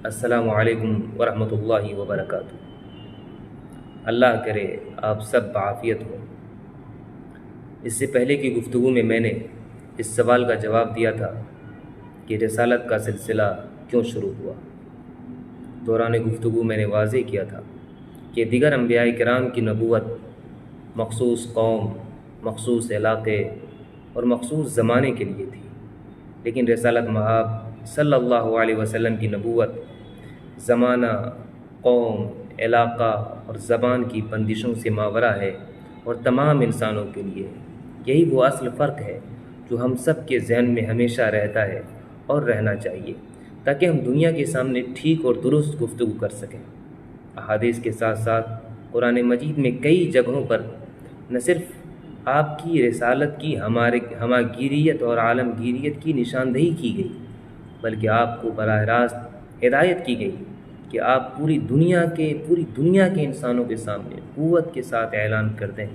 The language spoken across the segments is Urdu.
السلام علیکم ورحمۃ اللہ وبرکاتہ۔ اللہ کرے آپ سب بعافیت ہو۔ اس سے پہلے کی گفتگو میں نے اس سوال کا جواب دیا تھا کہ رسالت کا سلسلہ کیوں شروع ہوا۔ دوران گفتگو میں نے واضح کیا تھا کہ دیگر انبیاء کرام کی نبوت مخصوص قوم، مخصوص علاقے اور مخصوص زمانے کے لیے تھی، لیکن رسالت مآب صلی اللہ علیہ وسلم کی نبوت زمانہ، قوم، علاقہ اور زبان کی بندشوں سے ماورا ہے اور تمام انسانوں کے لیے ہے۔ یہی وہ اصل فرق ہے جو ہم سب کے ذہن میں ہمیشہ رہتا ہے اور رہنا چاہیے، تاکہ ہم دنیا کے سامنے ٹھیک اور درست گفتگو کر سکیں۔ احادیث کے ساتھ ساتھ قرآن مجید میں کئی جگہوں پر نہ صرف آپ کی رسالت کی ہماگیریت اور عالمگیریت کی نشاندہی کی گئی، بلکہ آپ کو براہ راست ہدایت کی گئی کہ آپ پوری دنیا کے انسانوں کے سامنے قوت کے ساتھ اعلان کر دیں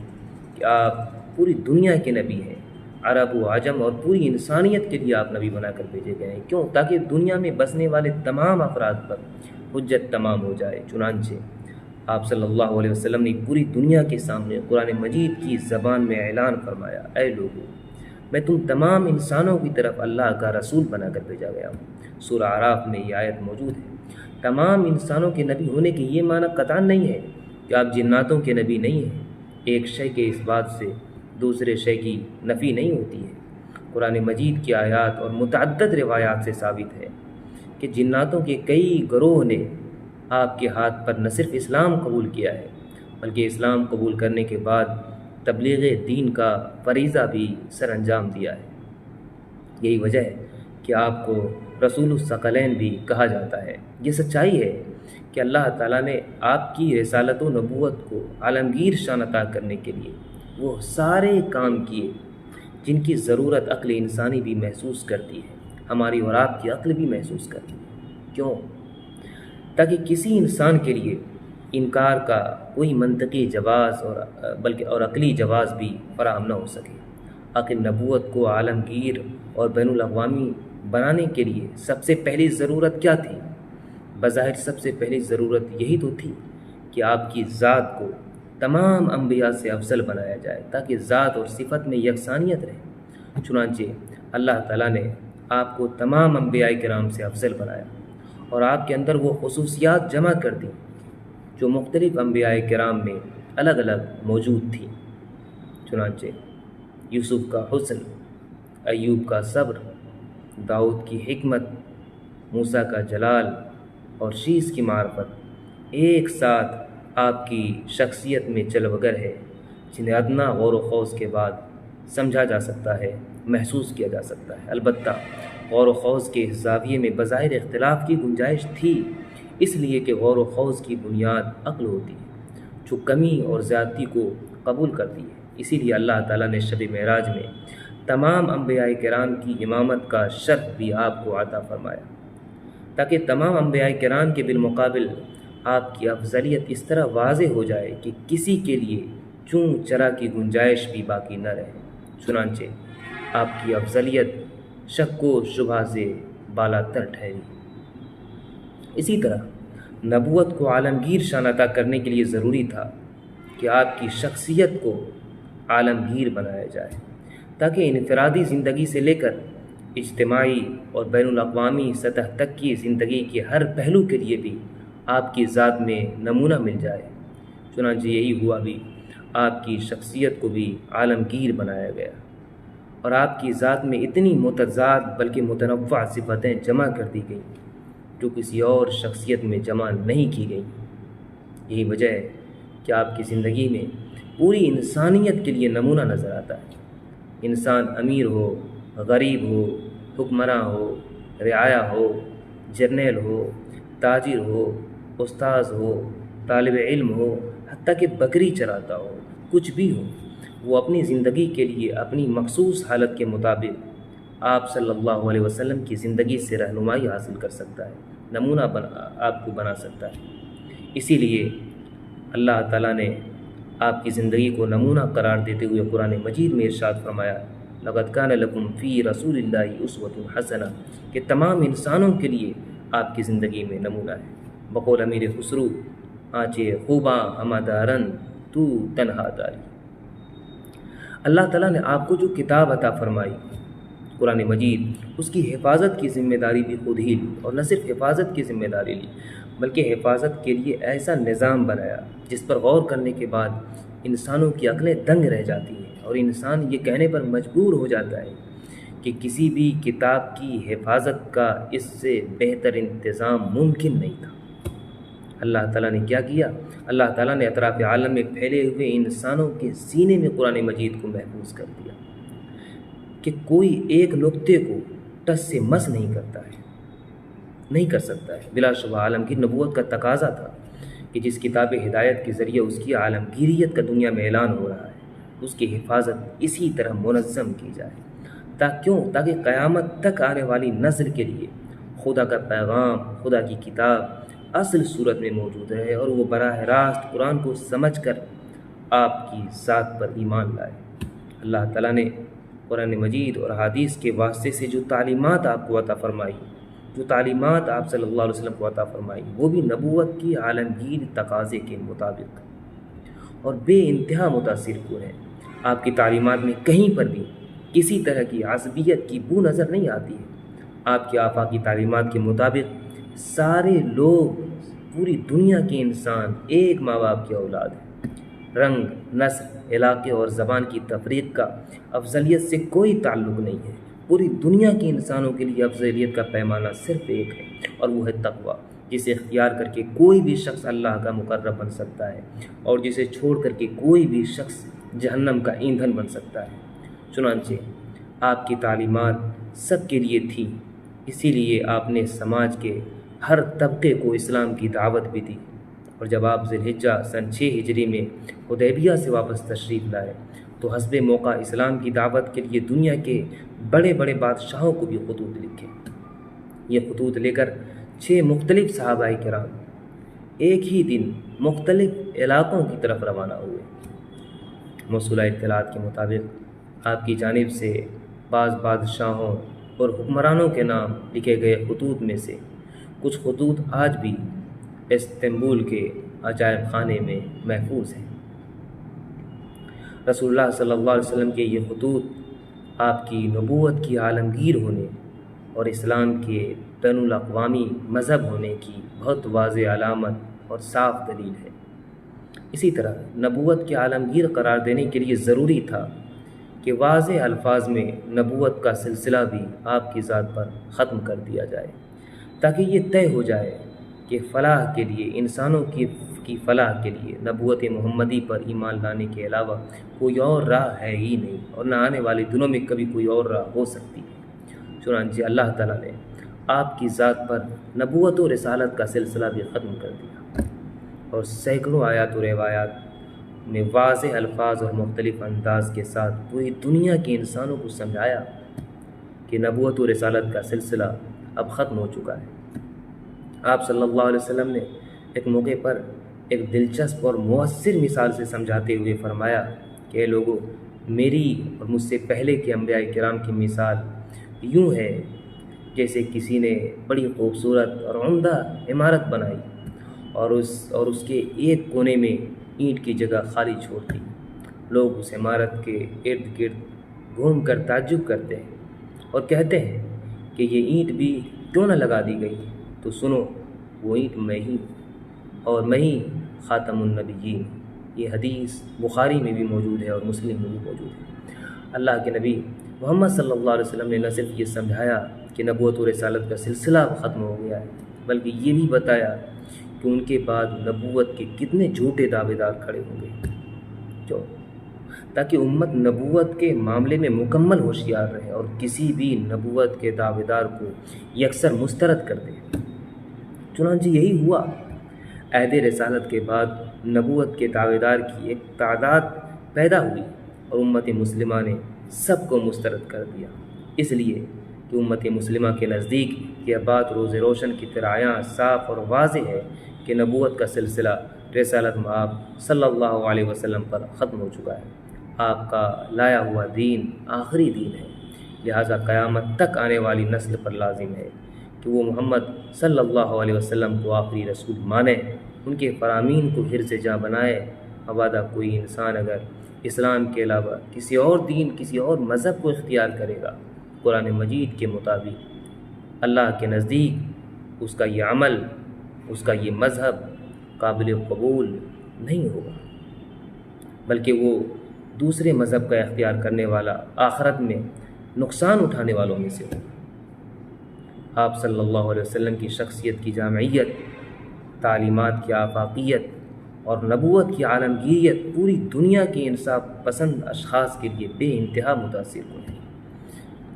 کہ آپ پوری دنیا کے نبی ہیں، عرب و عجم اور پوری انسانیت کے لیے آپ نبی بنا کر بھیجے گئے ہیں۔ کیوں؟ تاکہ دنیا میں بسنے والے تمام افراد پر حجت تمام ہو جائے۔ چنانچہ آپ صلی اللہ علیہ وسلم نے پوری دنیا کے سامنے قرآن مجید کی زبان میں اعلان فرمایا، اے لوگو، میں تم تمام انسانوں کی طرف اللہ کا رسول بنا کر بھیجا گیا ہوں۔ سورہ اعراف میں یہ آیت موجود ہے۔ تمام انسانوں کے نبی ہونے کی یہ معنی قطعاً نہیں ہے کہ آپ جناتوں کے نبی نہیں ہیں۔ ایک شے کے اس بات سے دوسرے شے کی نفی نہیں ہوتی ہے۔ قرآن مجید کی آیات اور متعدد روایات سے ثابت ہے کہ جناتوں کے کئی گروہ نے آپ کے ہاتھ پر نہ صرف اسلام قبول کیا ہے، بلکہ اسلام قبول کرنے کے بعد تبلیغ دین کا فریضہ بھی سر انجام دیا ہے۔ یہی وجہ ہے کہ آپ کو رسول الثقلین بھی کہا جاتا ہے۔ یہ سچائی ہے کہ اللہ تعالیٰ نے آپ کی رسالت و نبوت کو عالمگیر شان عطا کرنے کے لیے وہ سارے کام کیے جن کی ضرورت عقل انسانی بھی محسوس کرتی ہے، ہماری اور آپ کی عقل بھی محسوس کرتی ہے۔ کیوں؟ تاکہ کسی انسان کے لیے انکار کا کوئی منطقی جواز اور عقلی جواز بھی فراہم نہ ہو سکے۔ آخر نبوت کو عالمگیر اور بین الاقوامی بنانے کے لیے سب سے پہلی ضرورت کیا تھی؟ بظاہر سب سے پہلی ضرورت یہی تو تھی کہ آپ کی ذات کو تمام انبیاء سے افضل بنایا جائے، تاکہ ذات اور صفت میں یکسانیت رہے۔ چنانچہ اللہ تعالیٰ نے آپ کو تمام انبیاء کرام سے افضل بنایا اور آپ کے اندر وہ خصوصیات جمع کر دیں جو مختلف انبیاء کرام میں الگ الگ موجود تھیں۔ چنانچہ یوسف کا حسن، ایوب کا صبر، داؤد کی حکمت، موسیٰ کا جلال اور شیس کی معرفت ایک ساتھ آپ کی شخصیت میں چل وگر ہے، جنہیں ادنا غور و خوض کے بعد سمجھا جا سکتا ہے، محسوس کیا جا سکتا ہے۔ البتہ غور و خوض کے اس زاویے میں بظاہر اختلاف کی گنجائش تھی، اس لیے کہ غور و خوض کی بنیاد عقل ہوتی ہے جو کمی اور زیادتی کو قبول کرتی ہے۔ اسی لیے اللہ تعالیٰ نے شب معراج میں تمام انبیاء کرام کی امامت کا شرف بھی آپ کو عطا فرمایا، تاکہ تمام انبیاء کرام کے بالمقابل آپ کی افضلیت اس طرح واضح ہو جائے کہ کسی کے لیے چون چرا کی گنجائش بھی باقی نہ رہے۔ چنانچہ آپ کی افضلیت شک و شبہ سے بالا تر ٹھہری۔ اسی طرح نبوت کو عالمگیر شان عطا کرنے کے لیے ضروری تھا کہ آپ کی شخصیت کو عالمگیر بنایا جائے، تاکہ انفرادی زندگی سے لے کر اجتماعی اور بین الاقوامی سطح تک کی زندگی کے ہر پہلو کے لیے بھی آپ کی ذات میں نمونہ مل جائے۔ چنانچہ یہی ہوا بھی، آپ کی شخصیت کو بھی عالمگیر بنایا گیا اور آپ کی ذات میں اتنی متضاد بلکہ متنوع صفتیں جمع کر دی گئیں جو کسی اور شخصیت میں جمع نہیں کی گئیں۔ یہی وجہ ہے کہ آپ کی زندگی میں پوری انسانیت کے لیے نمونہ نظر آتا ہے۔ انسان امیر ہو، غریب ہو، حکمراں ہو، رعایا ہو، جرنیل ہو، تاجر ہو، استاذ ہو، طالب علم ہو، حتیٰ کہ بکری چراتا ہو، کچھ بھی ہو، وہ اپنی زندگی کے لیے اپنی مخصوص حالت کے مطابق آپ صلی اللہ علیہ وسلم کی زندگی سے رہنمائی حاصل کر سکتا ہے، نمونہ آپ کو بنا سکتا ہے۔ اسی لیے اللہ تعالیٰ نے آپ کی زندگی کو نمونہ قرار دیتے ہوئے قرآن مجید میں ارشاد فرمایا، لقد کان لکم فی رسول اللہ اسوۃ حسنہ، کہ تمام انسانوں کے لیے آپ کی زندگی میں نمونہ ہے۔ بقول امیر خسرو آنچے خوباں ہمہ دارن تو تنہا داری۔ اللہ تعالیٰ نے آپ کو جو کتاب عطا فرمائی قرآن مجید، اس کی حفاظت کی ذمہ داری بھی خود ہی لی، اور نہ صرف حفاظت کی ذمہ داری لی بلکہ حفاظت کے لیے ایسا نظام بنایا جس پر غور کرنے کے بعد انسانوں کی عقلیں دنگ رہ جاتی ہیں، اور انسان یہ کہنے پر مجبور ہو جاتا ہے کہ کسی بھی کتاب کی حفاظت کا اس سے بہتر انتظام ممکن نہیں تھا۔ اللہ تعالیٰ نے کیا کیا؟ اللہ تعالیٰ نے اطراف عالم میں پھیلے ہوئے انسانوں کے سینے میں قرآن مجید کو محفوظ کر دیا کہ کوئی ایک نقطے کو ٹس سے مس نہیں کرتا ہے، نہیں کر سکتا ہے۔ بلا شبہ عالم کی نبوت کا تقاضا تھا کہ جس کتاب ہدایت کے ذریعے اس کی عالمگیریت کا دنیا میں اعلان ہو رہا ہے، اس کی حفاظت اسی طرح منظم کی جائے تاکہ قیامت تک آنے والی نسل کے لیے خدا کا پیغام، خدا کی کتاب اصل صورت میں موجود رہے، اور وہ براہ راست قرآن کو سمجھ کر آپ کی ذات پر ایمان لائے۔ اللہ تعالیٰ نے قرآن مجید اور حدیث کے واسطے سے جو تعلیمات آپ کو عطا فرمائی، جو تعلیمات آپ صلی اللہ علیہ وسلم کو عطا فرمائی، وہ بھی نبوت کی عالمگیر تقاضے کے مطابق اور بے انتہا متاثر کن ہیں۔ آپ کی تعلیمات میں کہیں پر بھی کسی طرح کی عصبیت کی بو نظر نہیں آتی ہے۔ آپ کی آفاقی تعلیمات کے مطابق سارے لوگ، پوری دنیا کے انسان ایک ماں باپ کی اولاد ہیں۔ رنگ، نسل، علاقے اور زبان کی تفریق کا افضلیت سے کوئی تعلق نہیں ہے۔ پوری دنیا کے انسانوں کے لیے افضلیت کا پیمانہ صرف ایک ہے، اور وہ ہے تقویٰ، جسے اختیار کر کے کوئی بھی شخص اللہ کا مقرب بن سکتا ہے، اور جسے چھوڑ کر کے کوئی بھی شخص جہنم کا ایندھن بن سکتا ہے۔ چنانچہ آپ کی تعلیمات سب کے لیے تھیں، اسی لیے آپ نے سماج کے ہر طبقے کو اسلام کی دعوت بھی دی، اور جب آپ ذی الحجہ سن 6 ہجری میں حدیبیہ سے واپس تشریف لائے تو حسب موقع اسلام کی دعوت کے لیے دنیا کے بڑے بڑے بادشاہوں کو بھی خطوط لکھے۔ یہ خطوط لے کر 6 مختلف صحابہ کرام ایک ہی دن مختلف علاقوں کی طرف روانہ ہوئے۔ موصولہ اطلاعات کے مطابق آپ کی جانب سے بعض بادشاہوں اور حکمرانوں کے نام لکھے گئے خطوط میں سے کچھ خطوط آج بھی استنبول کے عجائب خانے میں محفوظ ہیں۔ رسول اللہ صلی اللہ علیہ وسلم کے یہ خطوط آپ کی نبوت کی عالمگیر ہونے اور اسلام کے بین الاقوامی مذہب ہونے کی بہت واضح علامت اور صاف دلیل ہے۔ اسی طرح نبوت کے عالمگیر قرار دینے کے لیے ضروری تھا کہ واضح الفاظ میں نبوت کا سلسلہ بھی آپ کی ذات پر ختم کر دیا جائے، تاکہ یہ طے ہو جائے کہ فلاح کے لیے، انسانوں کی فلاح کے لیے نبوت محمدی پر ایمان لانے کے علاوہ کوئی اور راہ ہے ہی نہیں، اور نہ آنے والے دنوں میں کبھی کوئی اور راہ ہو سکتی ہے۔ چنانچہ اللہ تعالیٰ نے آپ کی ذات پر نبوت و رسالت کا سلسلہ بھی ختم کر دیا، اور سینکڑوں آیات و روایات میں واضح الفاظ اور مختلف انداز کے ساتھ پوری دنیا کے انسانوں کو سمجھایا کہ نبوت و رسالت کا سلسلہ اب ختم ہو چکا ہے۔ آپ صلی اللہ علیہ وسلم نے ایک موقع پر ایک دلچسپ اور مؤثر مثال سے سمجھاتے ہوئے فرمایا کہ اے لوگو، میری اور مجھ سے پہلے کے انبیاء کرام کی مثال یوں ہے جیسے کسی نے بڑی خوبصورت اور عمدہ عمارت بنائی اور اس کے ایک کونے میں اینٹ کی جگہ خالی چھوڑ دی۔ لوگ اس عمارت کے ارد گرد گھوم کر تعجب کرتے ہیں اور کہتے ہیں کہ یہ اینٹ بھی کیوں نہ لگا دی گئی؟ تو سنو، وہ اینٹ میں ہی، اور میں ہی خاتم النبیین۔ یہ حدیث بخاری میں بھی موجود ہے اور مسلم میں بھی موجود ہے۔ اللہ کے نبی محمد صلی اللہ علیہ وسلم نے نہ صرف یہ سمجھایا کہ نبوت و رسالت کا سلسلہ ختم ہو گیا ہے، بلکہ یہ بھی بتایا کہ ان کے بعد نبوت کے کتنے جھوٹے دعوے دار کھڑے ہوں گے۔ کیوں؟ تاکہ امت نبوت کے معاملے میں مکمل ہوشیار رہے اور کسی بھی نبوت کے دعوے دار کو یکسر مسترد کر دے۔ چنانچہ یہی ہوا۔ عہد رسالت کے بعد نبوت کے دعوے دار کی ایک تعداد پیدا ہوئی اور امت مسلمہ نے سب کو مسترد کر دیا، اس لیے کہ امت مسلمہ کے نزدیک یہ بات روز روشن کی طرح عیاں، صاف اور واضح ہے کہ نبوت کا سلسلہ رسالت مآب صلی اللہ علیہ وسلم پر ختم ہو چکا ہے۔ آپ کا لایا ہوا دین آخری دین ہے، لہٰذا قیامت تک آنے والی نسل پر لازم ہے کہ وہ محمد صلی اللہ علیہ وسلم کو آخری رسول مانے، ان کے فرامین کو حرز جاں بنائے۔ مبادا کوئی انسان اگر اسلام کے علاوہ کسی اور دین، کسی اور مذہب کو اختیار کرے گا، قرآن مجید کے مطابق اللہ کے نزدیک اس کا یہ عمل، اس کا یہ مذہب قابل قبول نہیں ہوگا، بلکہ وہ دوسرے مذہب کا اختیار کرنے والا آخرت میں نقصان اٹھانے والوں میں سے ہوگا۔ آپ صلی اللہ علیہ وسلم کی شخصیت کی جامعیت، تعلیمات کی آفاقیت اور نبوت کی عالمگیریت پوری دنیا کے انصاف پسند اشخاص کے لیے بے انتہا متاثر کن ہے،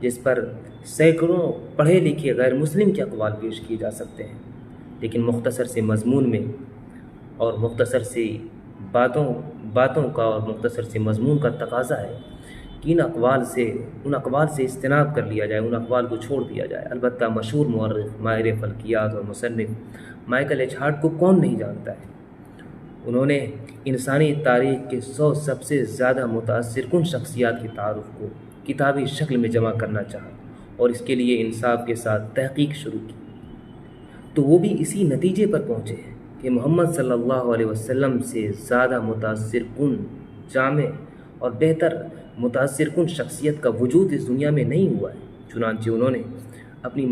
جس پر سینکڑوں پڑھے لکھے غیر مسلم کے اقوال پیش کیے جا سکتے ہیں، لیکن مختصر سے مضمون میں اور مختصر سے باتوں کا اور مختصر سے مضمون کا تقاضا ہے کہ ان اقوال سے اجتناب کر لیا جائے، ان اقوال کو چھوڑ دیا جائے۔ البتہ مشہور مورخ، ماہر فلکیات اور مصنف مائیکل ایچ ہارٹ کو کون نہیں جانتا ہے؟ انہوں نے انسانی تاریخ کے 100 سب سے زیادہ متاثر کن شخصیات کے تعارف کو کتابی شکل میں جمع کرنا چاہا اور اس کے لیے انصاف کے ساتھ تحقیق شروع کی، تو وہ بھی اسی نتیجے پر پہنچے ہیں کہ محمد صلی اللہ علیہ وسلم سے زیادہ متاثر کن، جامع اور بہتر متاثر کن شخصیت کا وجود اس دنیا میں نہیں ہوا ہے۔ چنانچہ انہوں نے اپنی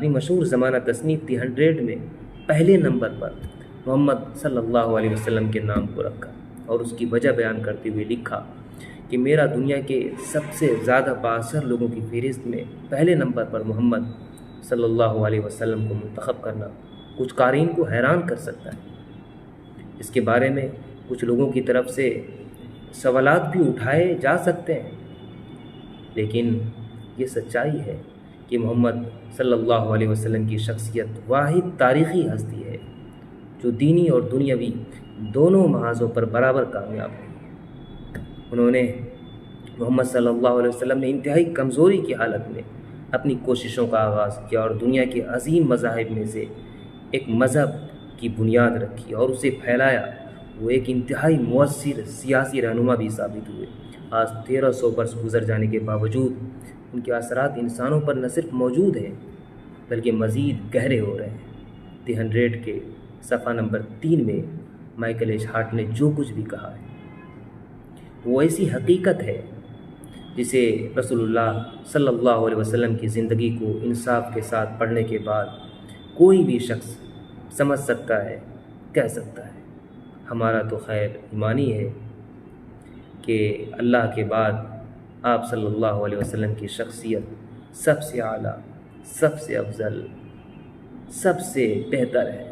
مشہور زمانہ تصنیف دی 100 میں پہلے نمبر پر محمد صلی اللہ علیہ وسلم کے نام کو رکھا اور اس کی وجہ بیان کرتے ہوئے لکھا کہ میرا دنیا کے سب سے زیادہ بااثر لوگوں کی فہرست میں پہلے نمبر پر محمد صلی اللہ علیہ وسلم کو منتخب کرنا کچھ قارئین کو حیران کر سکتا ہے۔ اس کے بارے میں کچھ لوگوں کی طرف سے سوالات بھی اٹھائے جا سکتے ہیں، لیکن یہ سچائی ہے کہ محمد صلی اللہ علیہ وسلم کی شخصیت واحد تاریخی ہستی ہے جو دینی اور دنیاوی دونوں محاذوں پر برابر کامیاب ہوئی ہے۔ انہوں نے محمد صلی اللہ علیہ وسلم نے انتہائی کمزوری کی حالت میں اپنی کوششوں کا آغاز کیا اور دنیا کے عظیم مذاہب میں سے ایک مذہب کی بنیاد رکھی اور اسے پھیلایا۔ وہ ایک انتہائی مؤثر سیاسی رہنما بھی ثابت ہوئے۔ آج 1300 برس گزر جانے کے باوجود ان کے اثرات انسانوں پر نہ صرف موجود ہیں بلکہ مزید گہرے ہو رہے ہیں۔ دی 100 کے صفحہ نمبر 3 میں مائیکل ایچ ہارٹ نے جو کچھ بھی کہا ہے وہ ایسی حقیقت ہے جسے رسول اللہ صلی اللہ علیہ وسلم کی زندگی کو انصاف کے ساتھ پڑھنے کے بعد کوئی بھی شخص سمجھ سکتا ہے، کہہ سکتا ہے۔ ہمارا تو خیر ایمانی ہے کہ اللہ کے بعد آپ صلی اللہ علیہ وسلم کی شخصیت سب سے اعلیٰ، سب سے افضل، سب سے بہتر ہے۔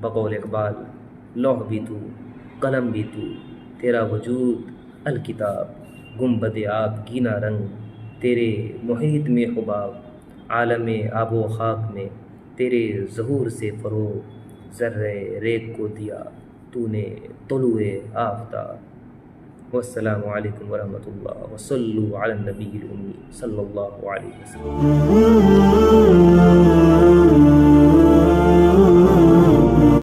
بقول اقبال، لوح بھی تو، قلم بھی تو، تیرا وجود الکتاب، گنبد آب گینا رنگ، تیرے محیط میں حباب، عالم آب و خاک میں تیرے ظہور سے فروغ، ذرے ریگ کو دیا تو نے طلوع آفتاب۔ والسلام علیکم ورحمۃ اللہ، وصلوا علی النبی الامی صلی اللہ علیہ وسلم۔